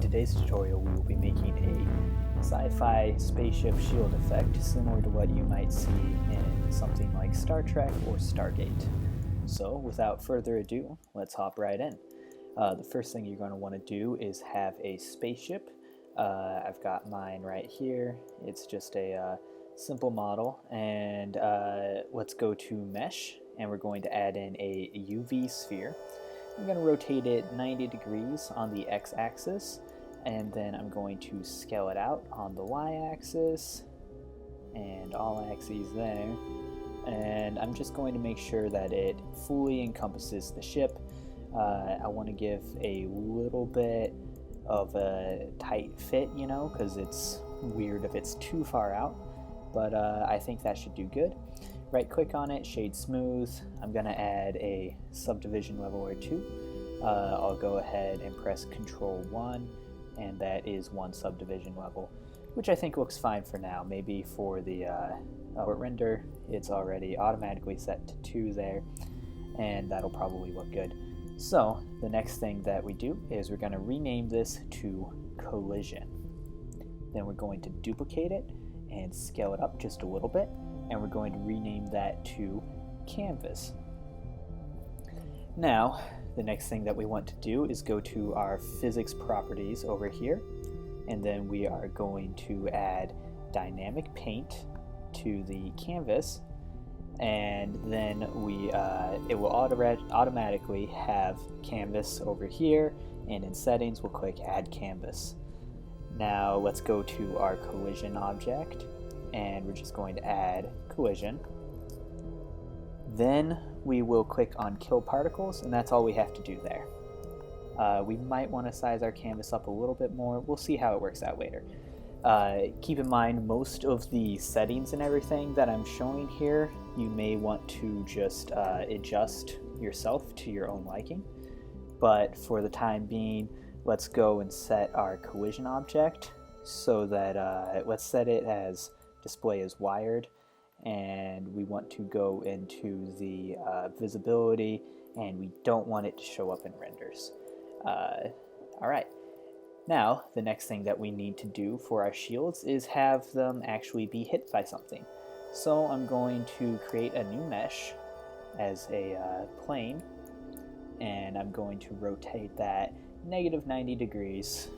today's tutorial we will be making a sci-fi spaceship shield effect similar to what you might see in something like Star Trek or Stargate. So without further ado, let's hop right in. The first thing you're going to want to do is have a spaceship. I've got mine right here. It's just a simple model, and let's go to mesh, and we're going to add in a UV sphere. I'm going to rotate it 90 degrees on the x-axis, and then I'm going to scale it out on the y-axis and all axes there. And I'm just going to make sure that it fully encompasses the ship. I want to give a little bit of a tight fit, you know, because it's weird if it's too far out, but I think that should do good. Right click on it, shade smooth. I'm going to add a subdivision level or two. I'll go ahead and press Control 1, and that is one subdivision level, which I think looks fine for now. Maybe for the render, it's already automatically set to 2 there, and that'll probably look good. So the next thing that we do is we're going to rename this to collision. Then we're going to duplicate it and scale it up just a little bit, and we're going to rename that to canvas. Now, the next thing that we want to do is go to our physics properties over here, and then we are going to add dynamic paint to the canvas, and then it will automatically have canvas over here, and in settings we'll click add canvas. Now let's go to our collision object, and we're just going to add collision. Then we will click on kill particles, and that's all we have to do there. We might want to size our canvas up a little bit more. We'll see how it works out later. Keep in mind, most of the settings and everything that I'm showing here, you may want to just adjust yourself to your own liking. But for the time being, let's go and set our collision object so that let's set it as display as wired, and we want to go into the visibility, and we don't want it to show up in renders. Alright, now the next thing that we need to do for our shields is have them actually be hit by something. So I'm going to create a new mesh as a plane, and I'm going to rotate that -90 degrees,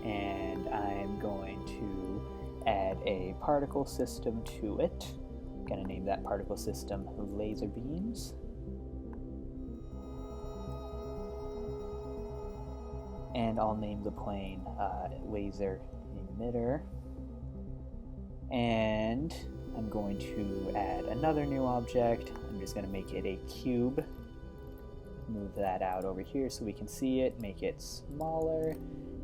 and I'm going to add a particle system to it. I'm going to name that particle system laser beams. And I'll name the plane laser emitter. And I'm going to add another new object. I'm just going to make it a cube. Move that out over here so we can see it, make it smaller,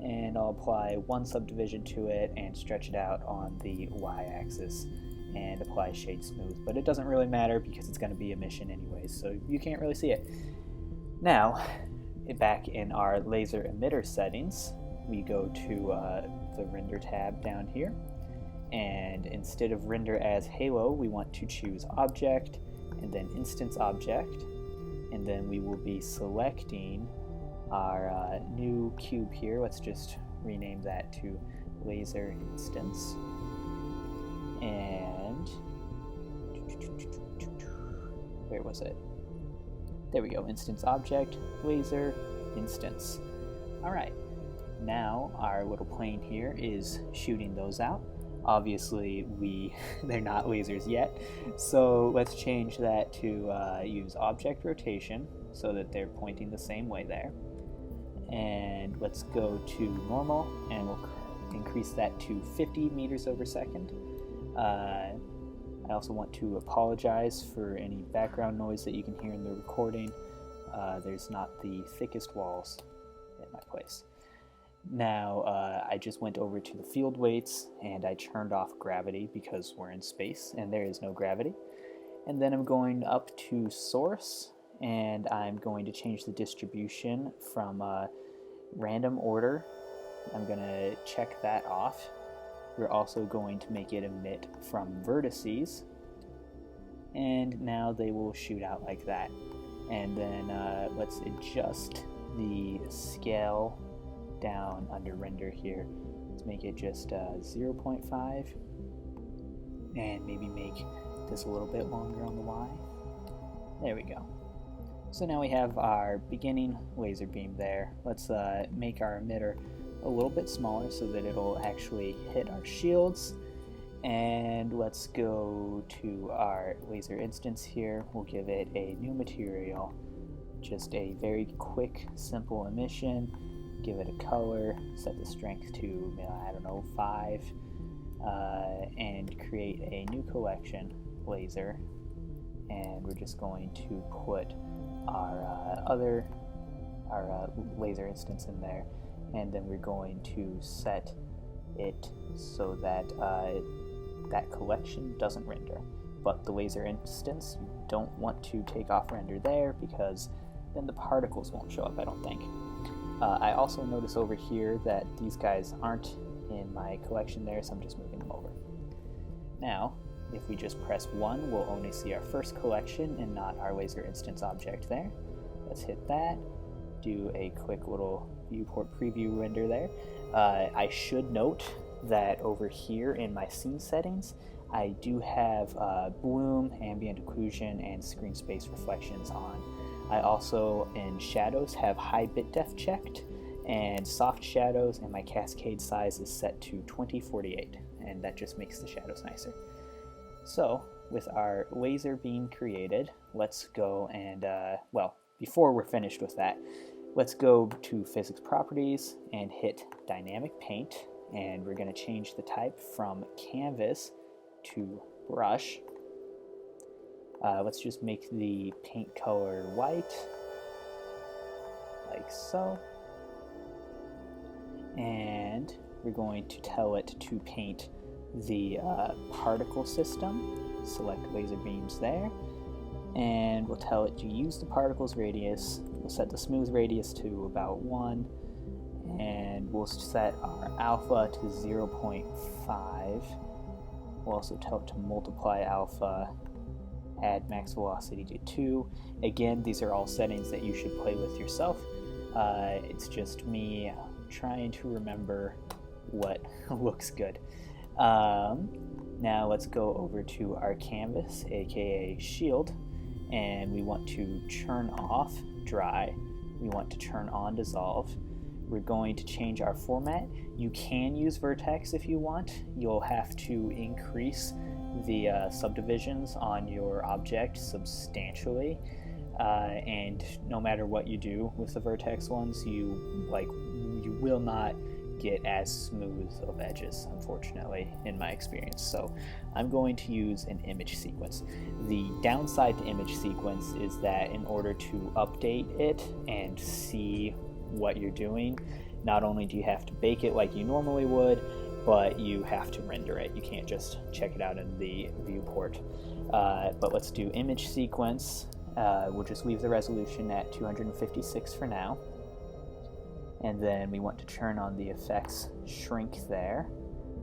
and I'll apply one subdivision to it and stretch it out on the y-axis and apply shade smooth, but it doesn't really matter because it's going to be emission anyways, so you can't really see it. Now, back in our laser emitter settings, we go to the render tab down here, and instead of render as halo, we want to choose object and then instance object, and then we will be selecting our new cube here. Let's just rename that to laser instance, and where was it? There we go, instance object, laser instance. Alright, now our little plane here is shooting those out. Obviously they're not lasers yet, so let's change that to use object rotation so that they're pointing the same way there. And let's go to normal, and we'll increase that to 50 meters over second. I also want to apologize for any background noise that you can hear in the recording. There's not the thickest walls in my place. Now, I just went over to the field weights, and I turned off gravity because we're in space and there is no gravity. And then I'm going up to source, and I'm going to change the distribution from random order. I'm going to check that off. We're also going to make it emit from vertices, and now they will shoot out like that. And then let's adjust the scale down under render here. Let's make it just 0.5 and maybe make this a little bit longer on the Y. There we go. So now we have our beginning laser beam there. Let's make our emitter a little bit smaller so that it'll actually hit our shields. And let's go to our laser instance here. We'll give it a new material, just a very quick, simple emission. Give it a color, set the strength to, I don't know, 5, and create a new collection laser. And we're just going to put our laser instance in there, and then we're going to set it so that that collection doesn't render. But the laser instance, you don't want to take off render there because then the particles won't show up, I don't think. I also notice over here that these guys aren't in my collection there, so I'm just moving them over. Now, if we just press 1, we'll only see our first collection and not our laser instance object there. Let's hit that, do a quick little viewport preview render there. I should note that over here in my scene settings, I do have bloom, ambient occlusion, and screen space reflections on. I also, in shadows, have high bit depth checked, and soft shadows, and my cascade size is set to 2048, and that just makes the shadows nicer. So, with our laser beam created, let's go and, well, before we're finished with that, let's go to physics properties and hit dynamic paint, and we're going to change the type from canvas to brush. Let's just make the paint color white, like so. And we're going to tell it to paint the particle system. Select laser beams there. And we'll tell it to use the particles radius. We'll set the smooth radius to about 1. And we'll set our alpha to 0.5. We'll also tell it to multiply alpha, add max velocity to 2. Again, these are all settings that you should play with yourself. It's just me trying to remember what looks good. Now let's go over to our canvas, aka shield, and we want to turn off dry. We want to turn on dissolve. We're going to change our format. You can use vertex if you want. You'll have to increase the subdivisions on your object substantially, and no matter what you do with the vertex ones, you will not get as smooth of edges, unfortunately, in my experience. So I'm going to use an image sequence. The downside to image sequence is that in order to update it and see what you're doing, not only do you have to bake it like you normally would, but you have to render it. You can't just check it out in the viewport. But let's do image sequence. We'll just leave the resolution at 256 for now. And then we want to turn on the effects shrink there.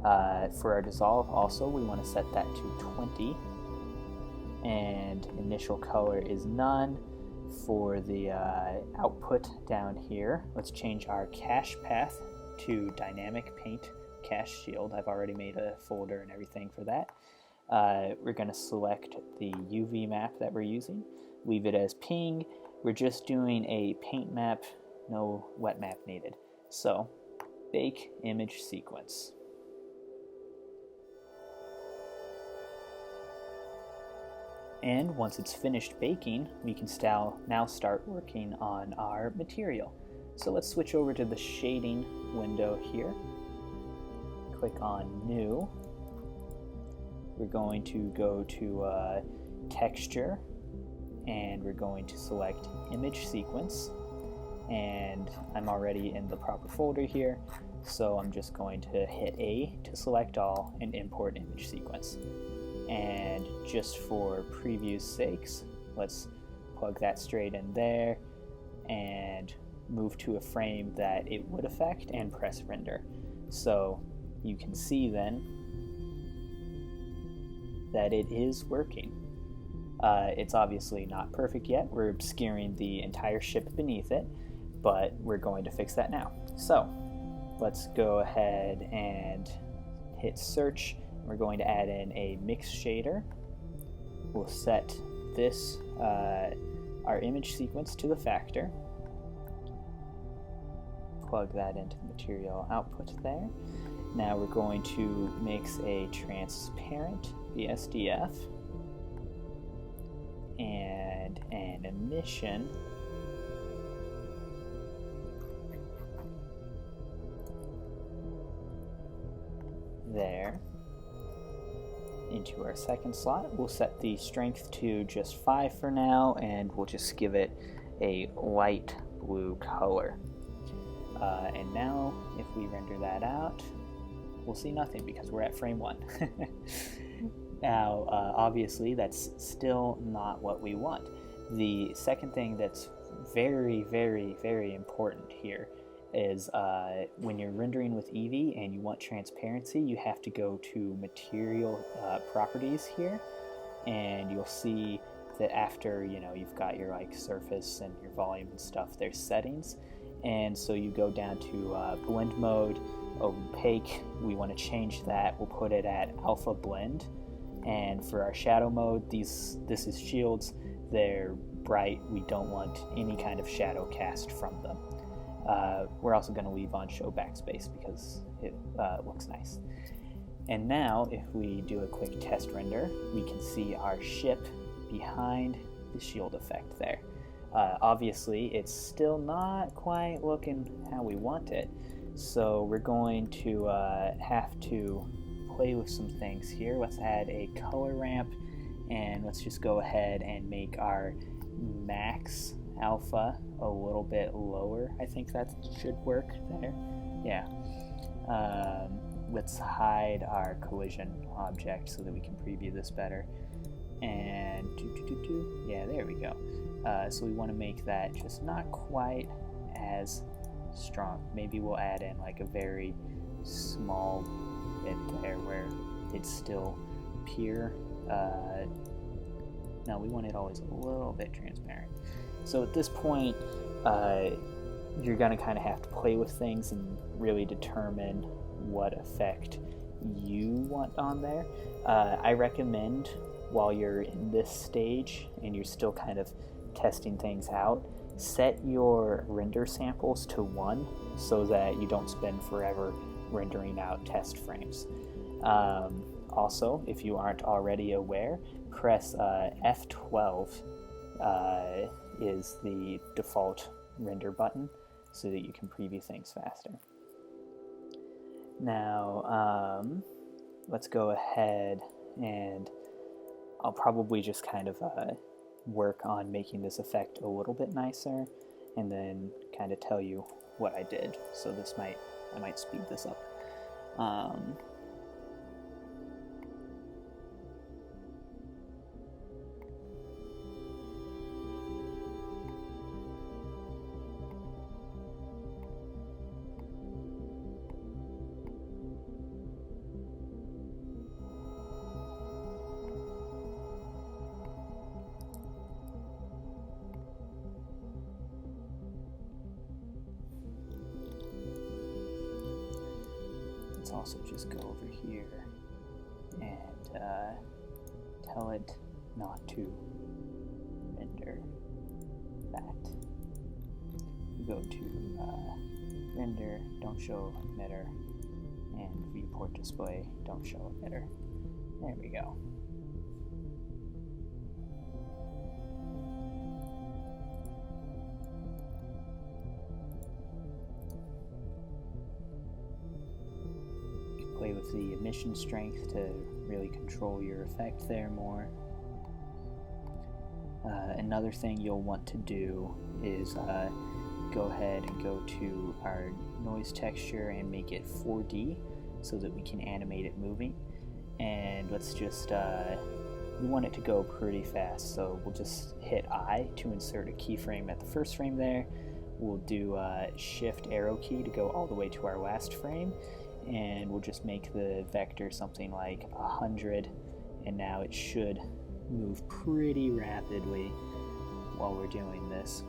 For our dissolve also, we want to set that to 20. And initial color is none. For the output down here, let's change our cache path to dynamic paint cache shield. I've already made a folder and everything for that. We're going to select the UV map that we're using. Leave it as ping. We're just doing a paint map, no wet map needed. So, bake image sequence. And once it's finished baking, we can now start working on our material. So let's switch over to the shading window here. Click on New. We're going to go to Texture, and we're going to select Image Sequence. And I'm already in the proper folder here, so I'm just going to hit A to select all and import image sequence. And just for preview's sakes, let's plug that straight in there and move to a frame that it would affect and press render. So you can see then that it is working. It's obviously not perfect yet. We're obscuring the entire ship beneath it, but we're going to fix that now. So let's go ahead and hit search. We're going to add in a mix shader. We'll set this, our image sequence, to the factor. Plug that into the material output there. Now we're going to mix a transparent BSDF and an emission there into our second slot. We'll set the strength to just 5 for now, and we'll just give it a light blue color. And now if we render that out, we'll see nothing because we're at frame 1. Now obviously that's still not what we want. The second thing that's very, very, very important here is when you're rendering with Eevee and you want transparency, you have to go to material properties here, and you'll see that after you've got your surface and your volume and stuff, there's settings, and so you go down to blend mode, opaque. We want to change that. We'll put it at alpha blend, and for our shadow mode, this is shields. They're bright. We don't want any kind of shadow cast from them. We're also going to leave on show backspace because it looks nice. And now if we do a quick test render, we can see our ship behind the shield effect there. Obviously it's still not quite looking how we want it, so we're going to have to play with some things here. Let's add a color ramp, and let's just go ahead and make our max alpha a little bit lower. I think that should work there. Yeah. Let's hide our collision object so that we can preview this better. And yeah, there we go. So we want to make that just not quite as strong. Maybe we'll add in a very small bit there where it's still pure. No, we want it always a little bit transparent. So at this point, you're going to kind of have to play with things and really determine what effect you want on there. I recommend, while you're in this stage and you're still kind of testing things out, set your render samples to 1 so that you don't spend forever rendering out test frames. Also, if you aren't already aware, press F12 is the default render button so that you can preview things faster. Now let's go ahead, and I'll probably just kind of work on making this effect a little bit nicer and then kind of tell you what I did. So I might speed this up. Let's also just go over here and tell it not to render that. Go to render, don't show emitter, and viewport display, don't show emitter. There we go. Play with the emission strength to really control your effect there more. Another thing you'll want to do is go ahead and go to our noise texture and make it 4D so that we can animate it moving. And let's just, we want it to go pretty fast, so we'll just hit I to insert a keyframe at the first frame there. We'll do shift arrow key to go all the way to our last frame, and we'll just make the vector something like 100, and now it should move pretty rapidly while we're doing this.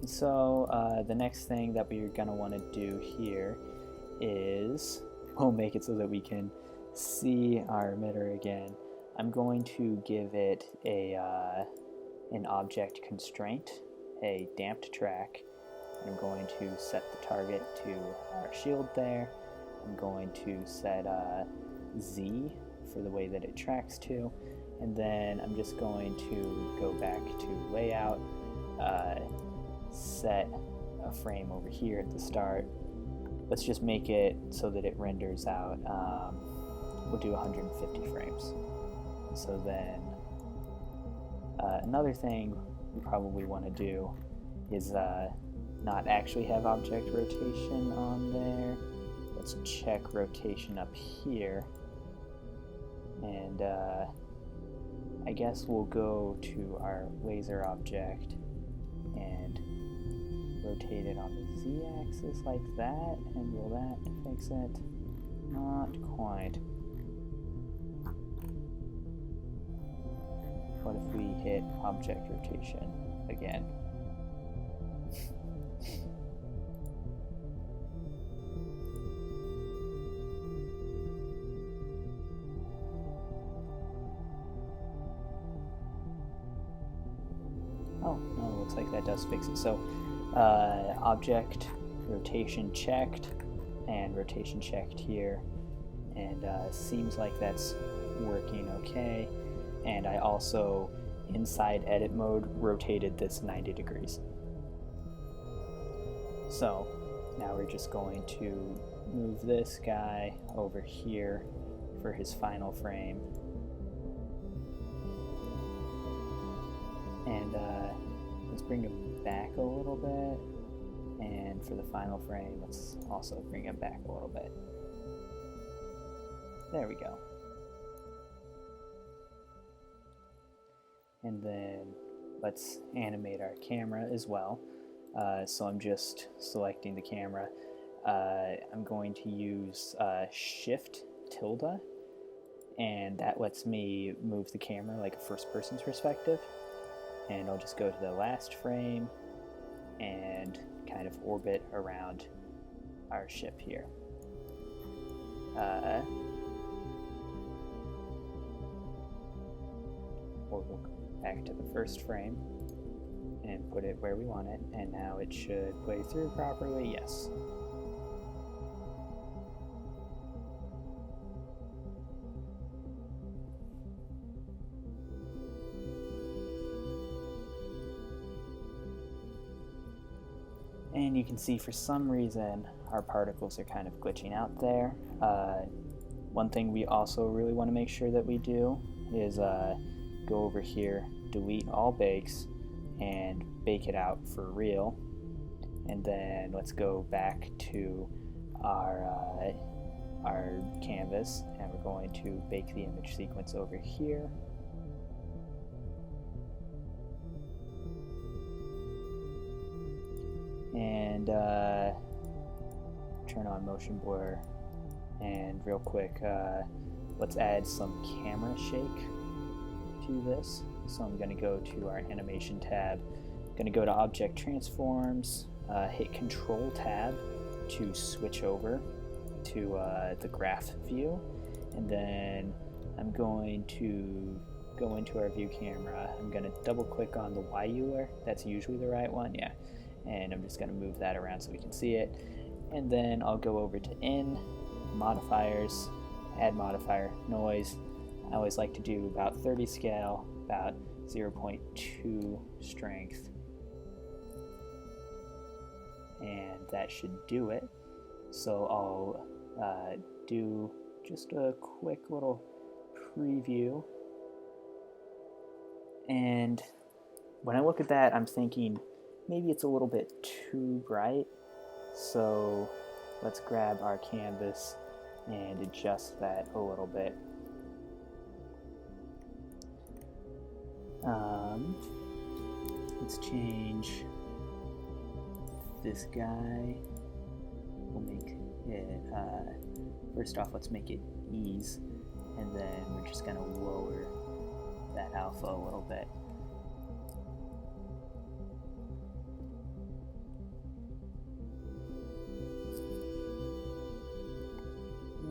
So the next thing that we're going to want to do here is we'll make it so that we can see our emitter again. I'm going to give it an object constraint, a damped track. I'm going to set the target to our shield there. I'm going to set Z for the way that it tracks to, and then I'm just going to go back to layout, set a frame over here at the start. Let's just make it so that it renders out, we'll do 150 frames. So then another thing we probably want to do is not actually have object rotation on there. Let's check rotation up here, and I guess we'll go to our laser object and rotate it on the z-axis like that, and will that fix it? Not quite. What if we hit object rotation again? Oh, no, it looks like that does fix it. So, object rotation checked, and rotation checked here, and seems like that's working okay. And I also, inside edit mode, rotated this 90 degrees. So, now we're just going to move this guy over here for his final frame. And let's bring him back a little bit, and for the final frame let's also bring him back a little bit. There we go. And then let's animate our camera as well. So I'm just selecting the camera. I'm going to use Shift tilde, and that lets me move the camera like a first person's perspective. And I'll just go to the last frame and kind of orbit around our ship here. We'll go back to the first frame and put it where we want it, and now it should play through properly. Yes. And you can see for some reason our particles are kind of glitching out there. One thing we also really want to make sure that we do is go over here, delete all bakes, and bake it out for real. And then let's go back to our canvas, and we're going to bake the image sequence over here. And turn on motion blur, and real quick let's add some camera shake to this. So I'm going to go to our animation tab, going to go to object transforms, hit control tab to switch over to the graph view, and then I'm going to go into our view camera. I'm going to double click on the Y Euler. That's usually the right one, yeah. And I'm just going to move that around so we can see it. And then I'll go over to in, modifiers, add modifier, noise. I always like to do about 30 scale, about 0.2 strength. And that should do it. So I'll do just a quick little preview. And when I look at that, I'm thinking, maybe it's a little bit too bright, so let's grab our canvas and adjust that a little bit. Let's change this guy. We'll make it, first off, let's make it ease, and then we're just going to lower that alpha a little bit.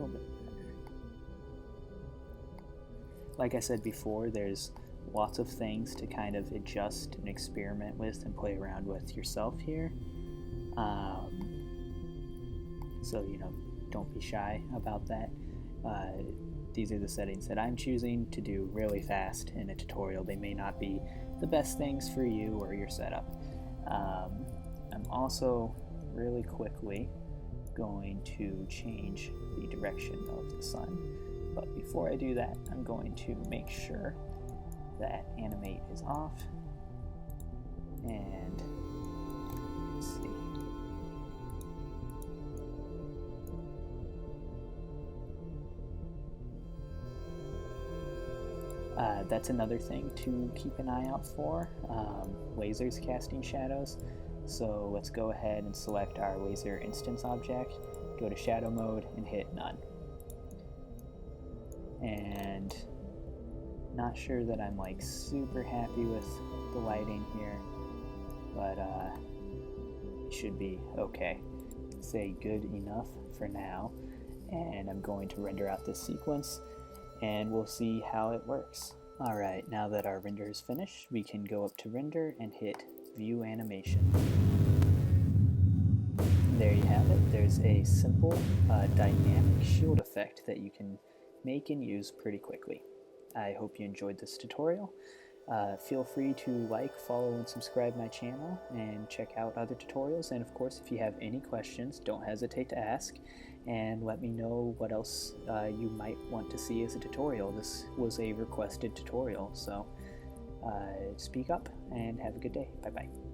little bit better. Like I said before, there's lots of things to kind of adjust and experiment with and play around with yourself here. So, don't be shy about that. These are the settings that I'm choosing to do really fast in a tutorial. They may not be the best things for you or your setup. I'm also really quickly going to change the direction of the sun. But before I do that, I'm going to make sure that animate is off. And let's see. That's another thing to keep an eye out for, lasers casting shadows. So let's go ahead and select our laser instance object, go to shadow mode and hit none. And not sure that I'm like super happy with the lighting here, but it should be okay. Say good enough for now, and I'm going to render out this sequence and we'll see how it works. Alright, now that our render is finished, we can go up to render and hit view animation. There you have it. There's a simple dynamic shield effect that you can make and use pretty quickly. I hope you enjoyed this tutorial. Feel free to like, follow, and subscribe my channel and check out other tutorials. And of course, if you have any questions, don't hesitate to ask and let me know what else you might want to see as a tutorial. This was a requested tutorial, so speak up and have a good day. Bye-bye.